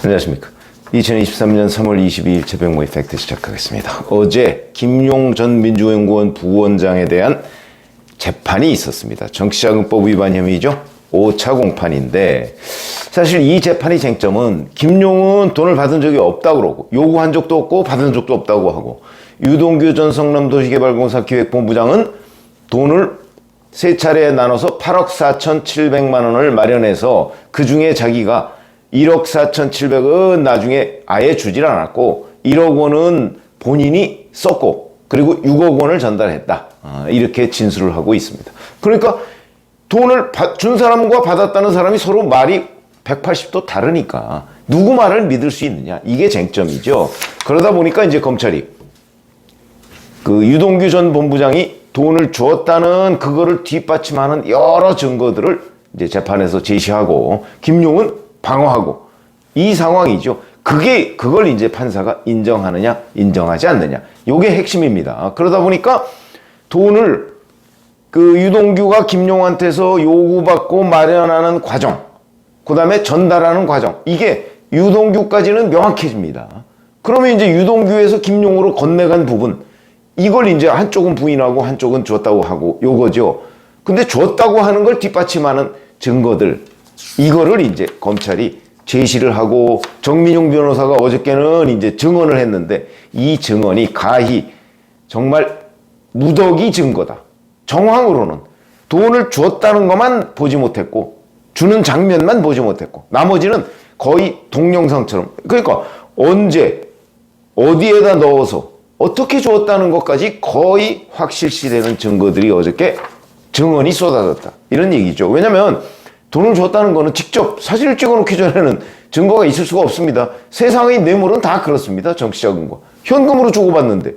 안녕하십니까. 2023년 3월 22일 최병모의 팩트 시작하겠습니다. 어제 김용 전 민주연구원 부원장에 대한 재판이 있었습니다. 정치자금법 위반 혐의죠. 5차 공판인데 사실 이 재판의 쟁점은 김용은 돈을 받은 적이 없다고 그러고 요구한 적도 없고 받은 적도 없다고 하고 유동규 전 성남도시개발공사 기획본부장은 돈을 세 차례에 나눠서 8억 4,700만 원을 마련해서 그중에 자기가 1억 4,700은 나중에 아예 주질 않았고 1억 원은 본인이 썼고 그리고 6억 원을 전달했다. 이렇게 진술을 하고 있습니다. 그러니까 돈을 준 사람과 받았다는 사람이 서로 말이 180도 다르니까 누구 말을 믿을 수 있느냐. 이게 쟁점이죠. 그러다 보니까 이제 검찰이 그 유동규 전 본부장이 돈을 주었다는 그거를 뒷받침하는 여러 증거들을 이제 재판에서 제시하고 김용은 방어하고 이 상황이죠. 그걸 이제 판사가 인정하느냐 인정하지 않느냐. 요게 핵심입니다. 그러다 보니까 돈을 그 유동규가 김용한테서 요구받고 마련하는 과정, 그 다음에 전달하는 과정, 이게 유동규까지는 명확해집니다. 그러면 이제 유동규에서 김용으로 건네간 부분, 이걸 이제 한쪽은 부인하고 한쪽은 줬다고 하고 요거죠. 근데 줬다고 하는 걸 뒷받침하는 증거들, 이거를 이제 검찰이 제시를 하고 정민용 변호사가 어저께는 이제 증언을 했는데 이 증언이 가히 정말 무더기 증거다. 정황으로는 돈을 주었다는 것만 보지 못했고 주는 장면만 보지 못했고 나머지는 거의 동영상처럼, 그러니까 언제 어디에다 넣어서 어떻게 주었다는 것까지 거의 확실시되는 증거들이 어저께 증언이 쏟아졌다. 이런 얘기죠. 왜냐하면 돈을 줬다는 거는 직접 사진을 찍어놓기 전에는 증거가 있을 수가 없습니다. 세상의 뇌물은 다 그렇습니다. 정치자금과 현금으로 주고받는데,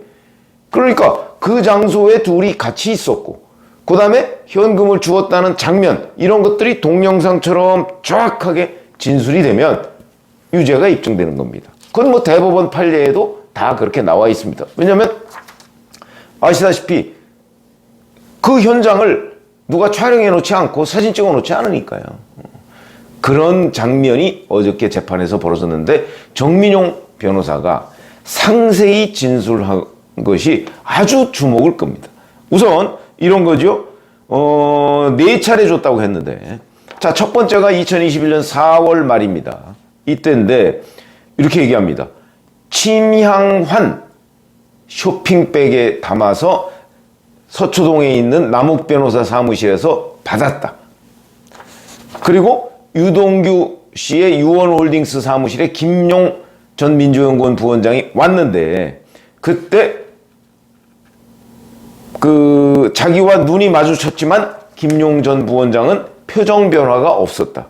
그러니까 그 장소에 둘이 같이 있었고 그 다음에 현금을 주었다는 장면, 이런 것들이 동영상처럼 정확하게 진술이 되면 유죄가 입증되는 겁니다. 그건 뭐 대법원 판례에도 다 그렇게 나와 있습니다. 왜냐하면 아시다시피 그 현장을 누가 촬영해 놓지 않고 사진 찍어 놓지 않으니까요. 그런 장면이 어저께 재판에서 벌어졌는데 정민용 변호사가 상세히 진술한 것이 아주 주목을 끕니다. 우선 이런 거죠. 4차례 줬다고 했는데, 자, 첫 번째가 2021년 4월 말입니다. 이때인데 이렇게 얘기합니다. 침향환 쇼핑백에 담아서 서초동에 있는 남욱 변호사 사무실에서 받았다. 그리고 유동규 씨의 유원홀딩스 사무실에 김용 전 민주연구원 부원장이 왔는데 그때 그 자기와 눈이 마주쳤지만 김용 전 부원장은 표정 변화가 없었다.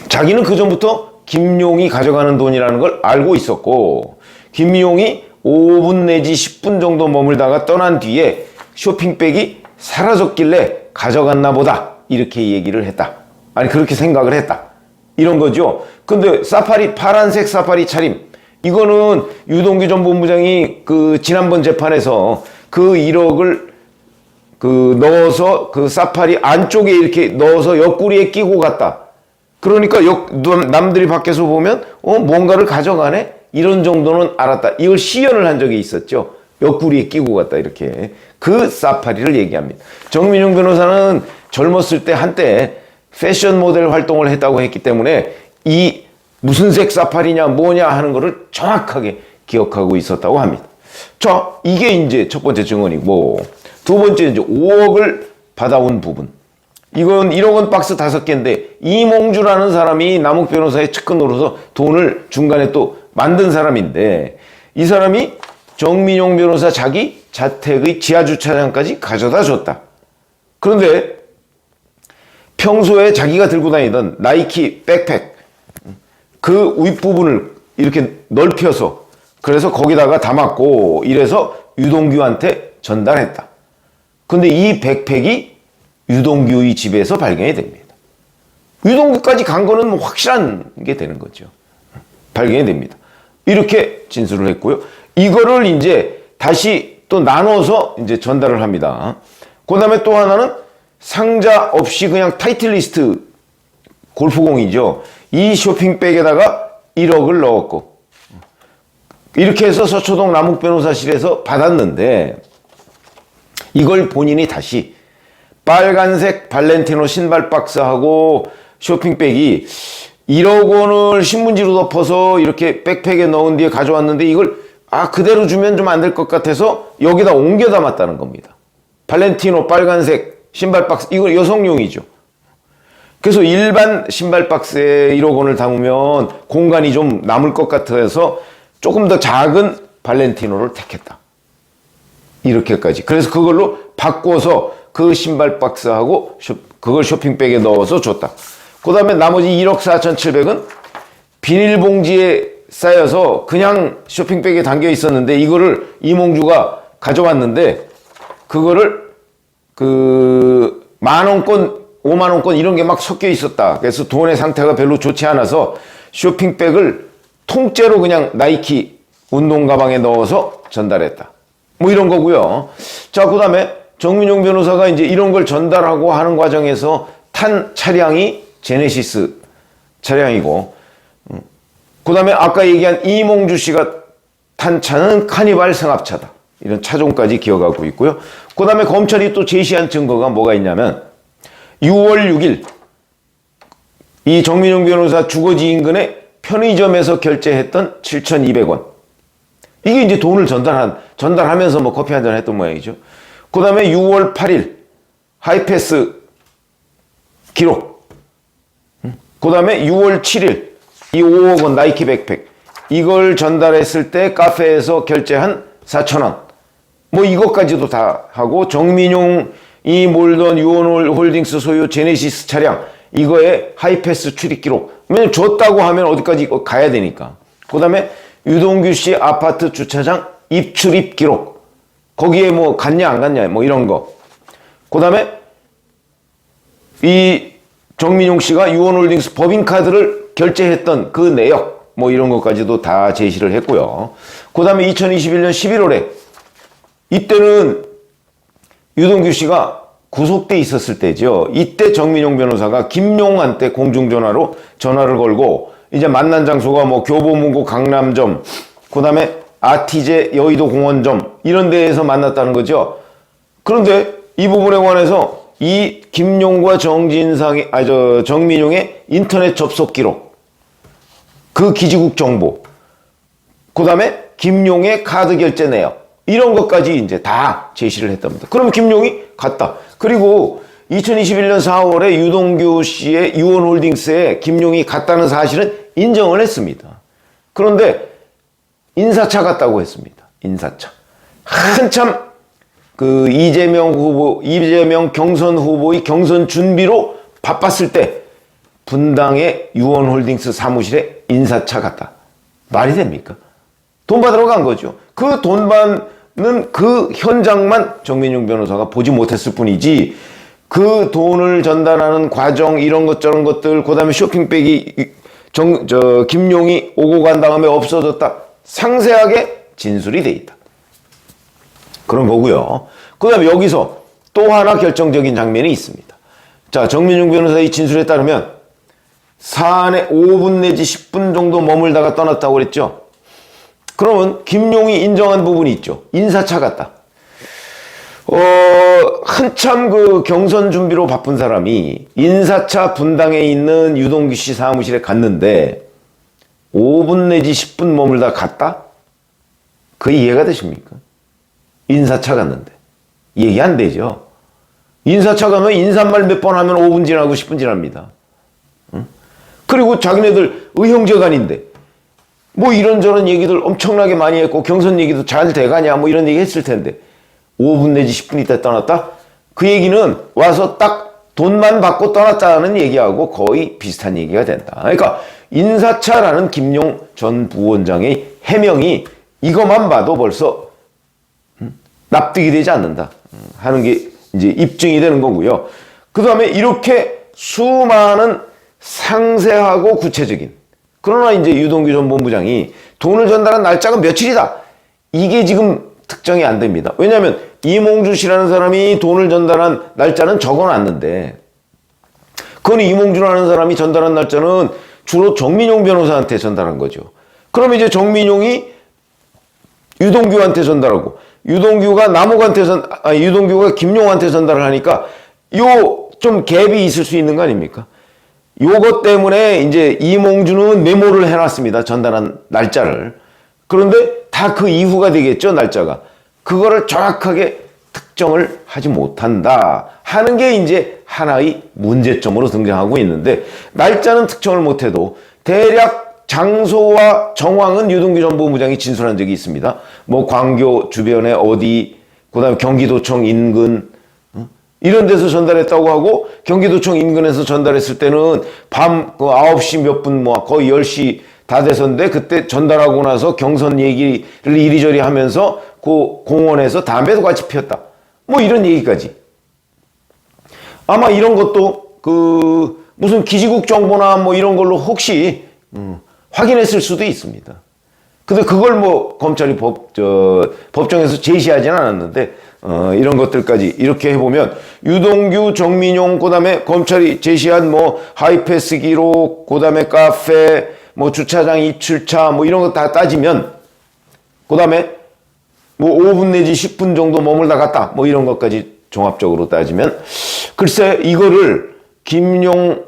자기는 그전부터 김용이 가져가는 돈이라는 걸 알고 있었고 김용이 5분 내지 10분 정도 머물다가 떠난 뒤에 쇼핑백이 사라졌길래 가져갔나 보다, 이렇게 얘기를 했다. 아니 그렇게 생각을 했다. 이런 거죠. 근데 사파리, 파란색 사파리 차림, 이거는 유동규 전 본부장이 그 지난번 재판에서 그 1억을 그 넣어서 그 사파리 안쪽에 이렇게 넣어서 옆구리에 끼고 갔다. 그러니까 남들이 밖에서 보면 뭔가를 가져가네? 이런 정도는 알았다. 이걸 시연을 한 적이 있었죠. 옆구리에 끼고 갔다, 이렇게. 그 사파리를 얘기합니다. 정민용 변호사는 젊었을 때 한때 패션 모델 활동을 했다고 했기 때문에 이 무슨 색 사파리냐 뭐냐 하는 거를 정확하게 기억하고 있었다고 합니다. 자, 이게 이제 첫 번째 증언이고, 두 번째 이제 5억을 받아온 부분. 이건 1억 원 박스 5개인데 이몽주라는 사람이 남욱 변호사의 측근 노릇서 돈을 중간에 또 만든 사람인데 이 사람이 정민용 변호사 자기 자택의 지하주차장까지 가져다 줬다. 그런데 평소에 자기가 들고 다니던 나이키 백팩 그 윗부분을 이렇게 넓혀서 그래서 거기다가 담았고 이래서 유동규한테 전달했다. 근데 이 백팩이 유동규의 집에서 발견이 됩니다. 유동규까지 간 거는 뭐 확실한 게 되는 거죠. 발견이 됩니다. 이렇게 진술을 했고요. 이거를 이제 다시 또 나눠서 이제 전달을 합니다. 그 다음에 또 하나는 상자 없이 그냥 타이틀리스트 골프공이죠. 이 쇼핑백에다가 1억을 넣었고, 이렇게 해서 서초동 남욱변호사실에서 받았는데, 이걸 본인이 다시 빨간색 발렌티노 신발 박스하고 쇼핑백이 1억 원을 신문지로 덮어서 이렇게 백팩에 넣은 뒤에 가져왔는데, 이걸 그대로 주면 좀 안 될 것 같아서 여기다 옮겨 담았다는 겁니다. 발렌티노 빨간색 신발 박스, 이거 여성용이죠. 그래서 일반 신발 박스에 1억 원을 담으면 공간이 좀 남을 것 같아서 조금 더 작은 발렌티노를 택했다. 이렇게까지. 그래서 그걸로 바꿔서 그 신발 박스하고 그걸 쇼핑백에 넣어서 줬다. 그 다음에 나머지 1억 4,700은 비닐봉지에 쌓여서 그냥 쇼핑백에 담겨 있었는데, 이거를 이몽주가 가져왔는데, 그거를 10,000원권, 50,000원권 이런 게 막 섞여 있었다. 그래서 돈의 상태가 별로 좋지 않아서 쇼핑백을 통째로 그냥 나이키 운동 가방에 넣어서 전달했다. 뭐 이런 거고요. 자, 그 다음에 정민용 변호사가 이제 이런 걸 전달하고 하는 과정에서 탄 차량이 제네시스 차량이고, 그 다음에 아까 얘기한 이몽주 씨가 탄 차는 카니발 승합차다. 이런 차종까지 기억하고 있고요. 그 다음에 검찰이 또 제시한 증거가 뭐가 있냐면, 6월 6일 이 정민용 변호사 주거지 인근에 편의점에서 결제했던 7,200원. 이게 이제 돈을 전달하면서 뭐 커피 한잔 했던 모양이죠. 그 다음에 6월 8일 하이패스 기록. 그 다음에 6월 7일 이 5억 원 나이키 백팩. 이걸 전달했을 때 카페에서 결제한 4,000원. 뭐 이것까지도 다 하고, 정민용이 몰던 유원홀딩스 소유 제네시스 차량, 이거에 하이패스 출입 기록. 왜냐면 줬다고 하면 어디까지 가야 되니까. 그 다음에 유동규 씨 아파트 주차장 입출입 기록. 거기에 뭐 갔냐 안 갔냐 뭐 이런 거. 그 다음에 이 정민용 씨가 유원홀딩스 법인카드를 결제했던 그 내역, 뭐 이런 것까지도 다 제시를 했고요. 그 다음에 2021년 11월에 이때는 유동규 씨가 구속돼 있었을 때죠. 이때 정민용 변호사가 김용한테 공중전화로 전화를 걸고, 이제 만난 장소가 뭐 교보문고 강남점, 그 다음에 아티제 여의도 공원점, 이런 데에서 만났다는 거죠. 그런데 이 부분에 관해서 이 김용과 정민용의 인터넷 접속 기록, 그 기지국 정보, 그 다음에 김용의 카드 결제 내역, 이런 것까지 이제 다 제시를 했답니다. 그럼 김용이 갔다. 그리고 2021년 4월에 유동규 씨의 유원홀딩스에 김용이 갔다는 사실은 인정을 했습니다. 그런데 인사차 갔다고 했습니다. 인사차. 한참 그 이재명 경선 후보의 경선 준비로 바빴을 때 분당의 유원홀딩스 사무실에 인사차 갔다. 말이 됩니까? 돈 받으러 간 거죠. 그 돈 받는 그 현장만 정민용 변호사가 보지 못했을 뿐이지, 그 돈을 전달하는 과정, 이런 것 저런 것들, 그 다음에 쇼핑백이 김용이 오고 간 다음에 없어졌다, 상세하게 진술이 돼 있다. 그런 거고요. 그 다음에 여기서 또 하나 결정적인 장면이 있습니다. 자, 정민용 변호사의 진술에 따르면 사안에 5분 내지 10분 정도 머물다가 떠났다고 그랬죠. 그러면 김용이 인정한 부분이 있죠. 인사차 갔다. 한참 그 경선 준비로 바쁜 사람이 인사차 분당에 있는 유동규 씨 사무실에 갔는데 5분 내지 10분 머물다 갔다? 그 이해가 되십니까? 인사차 갔는데. 얘기 안 되죠. 인사차 가면 인사말 몇 번 하면 5분 지나고 10분 지납니다. 응? 그리고 자기네들 의형제간인데 뭐 이런저런 얘기들 엄청나게 많이 했고, 경선 얘기도 잘 돼가냐 뭐 이런 얘기 했을 텐데 5분 내지 10분 있다 떠났다? 그 얘기는 와서 딱 돈만 받고 떠났다는 얘기하고 거의 비슷한 얘기가 된다. 그러니까 인사차라는 김용 전 부원장의 해명이 이것만 봐도 벌써 납득이 되지 않는다 하는 게 이제 입증이 되는 거고요. 그 다음에 이렇게 수많은 상세하고 구체적인, 그러나 이제 유동규 전 본부장이 돈을 전달한 날짜가 며칠이다, 이게 지금 특정이 안 됩니다. 왜냐하면 이몽주 씨라는 사람이 돈을 전달한 날짜는 적어놨는데, 그건 이몽주라는 사람이 전달한 날짜는 주로 정민용 변호사한테 전달한 거죠. 그럼 이제 정민용이 유동규한테 전달하고 유동규가 유동규가 김용한테 전달을 하니까 요 좀 갭이 있을 수 있는 거 아닙니까? 요것 때문에 이제 이몽준은 메모를 해놨습니다. 전달한 날짜를. 그런데 다 그 이후가 되겠죠, 날짜가. 그거를 정확하게 특정을 하지 못한다 하는 게 이제 하나의 문제점으로 등장하고 있는데, 날짜는 특정을 못해도 대략 장소와 정황은 유동규 전 본부장이 진술한 적이 있습니다. 뭐 광교 주변에 어디, 그다음에 경기도청 인근 이런 데서 전달했다고 하고, 경기도청 인근에서 전달했을 때는 밤 9시 몇 분, 뭐 거의 10시 다 돼서인데, 그때 전달하고 나서 경선 얘기를 이리저리 하면서 그 공원에서 담배도 같이 피웠다. 뭐 이런 얘기까지. 아마 이런 것도 무슨 기지국 정보나 뭐 이런 걸로 혹시 확인했을 수도 있습니다. 근데 그걸 뭐 검찰이 법정에서 제시하지는 않았는데, 이런 것들까지 이렇게 해보면 유동규, 정민용, 그다음에 검찰이 제시한 뭐 하이패스 기록, 그다음에 카페, 뭐 주차장 입출차 뭐 이런 거 다 따지면, 그다음에 뭐 5분 내지 10분 정도 머물다 갔다 뭐 이런 것까지 종합적으로 따지면, 글쎄 이거를 김용이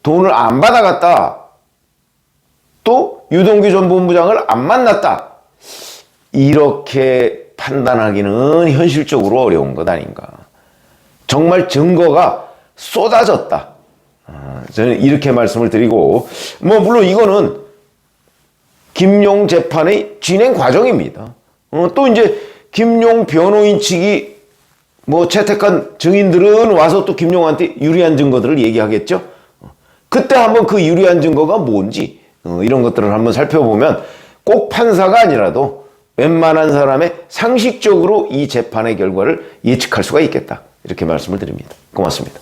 돈을 안 받아갔다, 또 유동규 전 본부장을 안 만났다, 이렇게 판단하기는 현실적으로 어려운 것 아닌가. 정말 증거가 쏟아졌다. 저는 이렇게 말씀을 드리고, 뭐 물론 이거는 김용 재판의 진행 과정입니다. 또 이제 김용 변호인 측이 뭐 채택한 증인들은 와서 또 김용한테 유리한 증거들을 얘기하겠죠. 그때 한번 그 유리한 증거가 뭔지 이런 것들을 한번 살펴보면 꼭 판사가 아니라도 웬만한 사람의 상식적으로 이 재판의 결과를 예측할 수가 있겠다. 이렇게 말씀을 드립니다. 고맙습니다.